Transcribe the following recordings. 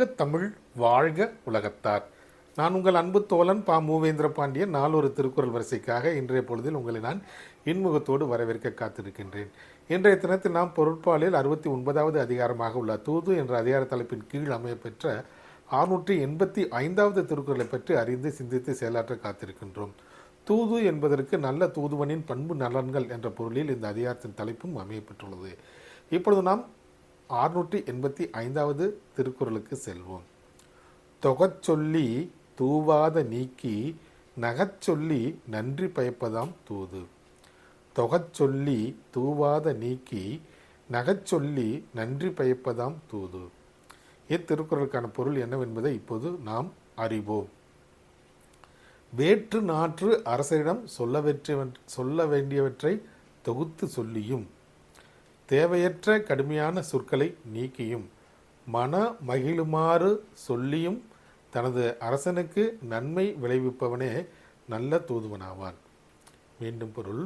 வாழ்க தமிழ், வாழ்க உலகத்தார். நான் உங்கள் அன்பு தோழன் பா. மூவேந்திர பாண்டியன். நாளொரு திருக்குறள் வரிசைக்காக இன்றைய பொழுதில் உங்களை நான் இன்முகத்தோடு வரவேற்க காத்திருக்கின்றேன். இன்றைய தினத்தில் நாம் பொருட்பாலில் 69வது அதிகாரமாக உள்ள தூது என்ற அதிகார தலைப்பின் கீழ் அமையப்பெற்ற 685வது திருக்குறளை பற்றி அறிந்து சிந்தித்து செயலாற்ற காத்திருக்கின்றோம். தூது என்பதற்கு நல்ல தூதுவனின் பண்பு நலன்கள் என்ற பொருளில் இந்த அதிகாரத்தின் தலைப்பும் அமையப்பெற்றுள்ளது. இப்பொழுது நாம் 685வது திருக்குறளுக்கு செல்வோம். தொகச்சொல்லி தூவாத நீக்கி நகச்சொல்லி நன்றி பயப்பதாம் தூது. தொகச்சொல்லி தூவாத நீக்கி நகச்சொல்லி நன்றி பயப்பதாம் தூது. இத்திருக்குறளுக்கான பொருள் என்னவென்பதை இப்போது நாம் அறிவோம். வேற்று நாற்று அரசரிடம் சொல்ல வேண்டியவற்றை தொகுத்து சொல்லியும் தேவையற்ற கடுமையான சொற்களை நீக்கியும் மன மகிழுமாறு சொல்லியும் தனது அரசனுக்கு நன்மை விளைவிப்பவனே நல்ல தூதுவனாவான். மீண்டும் பொருள்.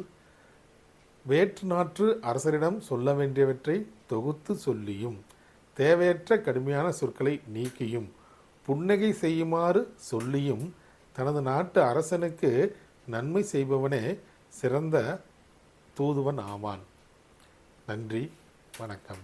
வேற்று நாற்று அரசரிடம் சொல்ல வேண்டியவற்றை தொகுத்து சொல்லியும் தேவையற்ற கடுமையான சொற்களை நீக்கியும் புன்னகை செய்யுமாறு சொல்லியும் தனது நாட்டு அரசனுக்கு நன்மை செய்பவனே சிறந்த தூதுவன் ஆவான். நன்றி, வணக்கம்.